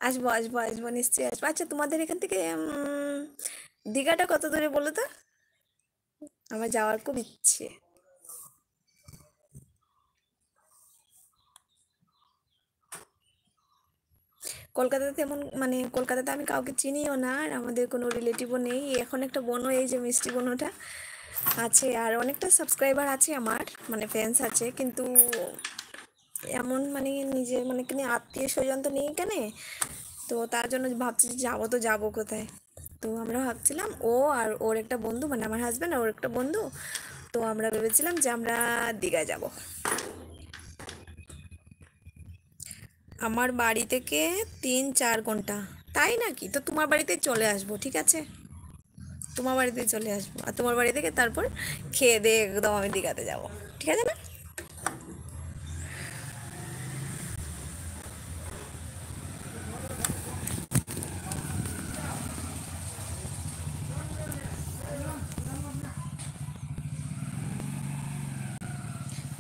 আসবো আসবো আসবো, নিশ্চয়ই আসবো। আচ্ছা, তোমাদের এখান থেকে দীঘাটা কত দূরে বলো তো? আমার যাওয়ার খুব ইচ্ছে। কলকাতাতে তেমন, মানে কলকাতাতে আমি কাউকে চিনিও না, আর আমাদের কোনো রিলেটিভও নেই। এখন একটা বোনও, এই যে মিষ্টি বোনটা আছে, আর অনেকটা সাবস্ক্রাইবার আছে আমার, মানে ফ্যান্স আছে, কিন্তু এমন মানে নিজের মানে কিনে আত্মীয় স্বজন তো নেই এখানে। তো তার জন্য ভাবছি যে যাবো তো যাবো কোথায়। তো আমরা ভাবছিলাম ও আর ওর একটা বন্ধু, মানে আমার হাজব্যান্ড আর ওর একটা বন্ধু, তো আমরা ভেবেছিলাম যে আমরা দীঘা যাব। আমার বাড়ি থেকে 3-4 ঘন্টা। তাই নাকি? তো তোমার বাড়িতে চলে আসবো, ঠিক আছে? তোমার বাড়িতে চলে আসবো, আর তোমার বাড়ি থেকে তারপর খেয়ে দিয়ে একদম আমি দীঘাতে যাব, ঠিক আছে না?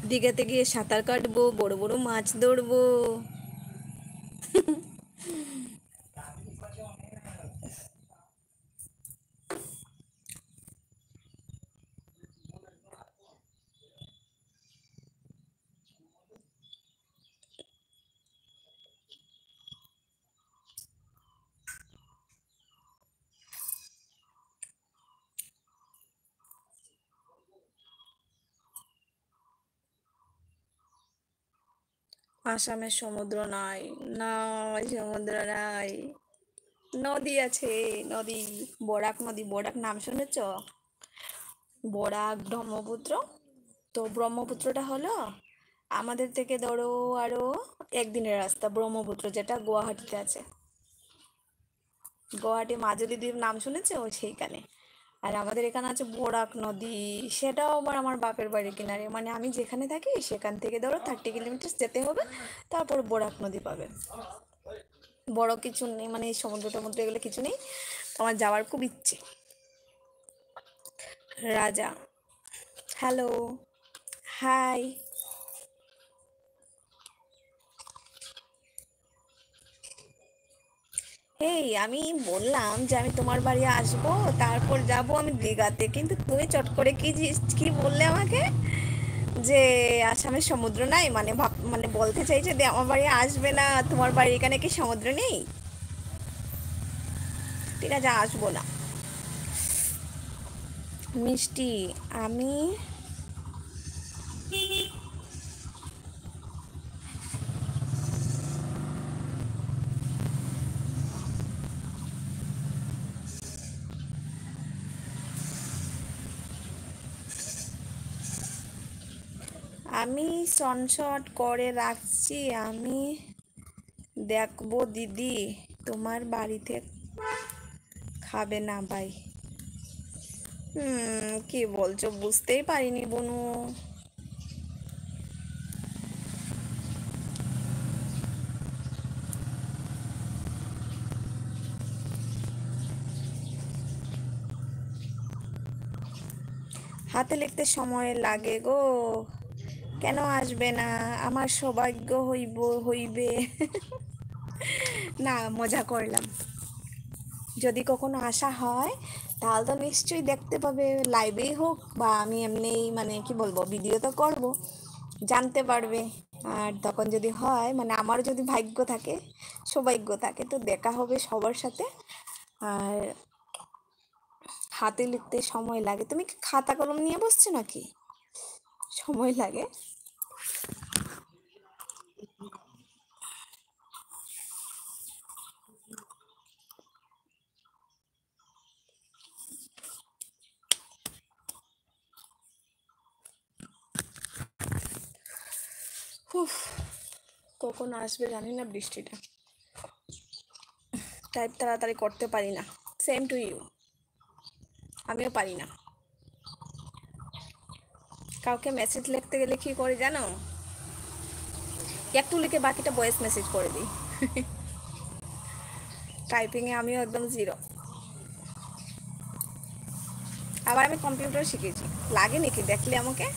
দীঘাতে গিয়ে সাঁতার কাটবো, বড় বড় মাছ ধরবো। আসামে সমুদ্র নাই। না, সমুদ্র নাই। নদী আছে, নদী। বরাক নদী, বরাক নাম শুনেছ? বরাক, ব্রহ্মপুত্র। তো ব্রহ্মপুত্রটা হলো আমাদের থেকে ধরো আরো একদিনের রাস্তা, ব্রহ্মপুত্র যেটা গুয়াহাটিতে আছে। গুয়াহাটি মাঝুলি দ্বীপ নাম শুনেছো? সেইখানে। আর আমাদের এখানে আছে বরাক নদী। সেটাও আবার আমার বাপের বাড়ির কিনারে, মানে আমি যেখানে থাকি সেখান থেকে ধরো 30 কিলোমিটার যেতে হবে, তারপর বরাক নদী পাবে। বড় কিছু নেই, মানে এই সমুদ্র টমুদ্র এগুলো কিছু নেই। তো আমার যাওয়ার খুব ইচ্ছে। রাজা। হ্যালো। হাই। এই আমি বললাম যে আমি তোমার বাড়ি আসবো, তারপর যাব আমি দীঘাতে, কিন্তু তুমি চট করে কি বললে আমাকে যে আসামে সমুদ্র নাই, মানে মানে বলতে চাইছে যে আমার বাড়ি আসবে না, তোমার বাড়ি এখানে কি সমুদ্র নেই? ঠিক আছে, আসবো না। মিষ্টি। আমি আমি সনসট করে রাখছি। আমি দেখবো দিদি, তোমার বাড়িতে খাবে না ভাই? কি বলছো, বুঝতেই পারিনি বনু। হাতে লিখতে সময় লাগে গো। কেন আসবে না? আমার সৌভাগ্য হইবে। না, মজা করলাম। যদি কখনো আসা হয় তাহলে তো নিশ্চয়ই দেখতে পাবে, লাইভেই হোক বা আমি এমনি মানে কি বলবো, ভিডিও তো করব, জানতে পারবে। আর তখন যদি হয়, মানে আমার যদি ভাগ্য থাকে, সৌভাগ্য থাকে, তো দেখা হবে সবার সাথে। আর হাতে লিখতে সময় লাগে, তুমি কি খাতা কলম নিয়ে বসছো নাকি? সময় লাগে। উফ, কখন আসবে জানি না বৃষ্টিটা। টাইপ তাড়াতাড়ি করতে পারি না। Same to you. আমিও পারি না। কাউকে মেসেজ লিখতে গেলে কি করে জানো? একটু লিখে বাকিটা ভয়েস মেসেজ করে দিই। টাইপিংয়ে আমিও একদম জিরো। আবার আমি কম্পিউটার শিখেছি। লাগে নাকি দেখলে আমাকে?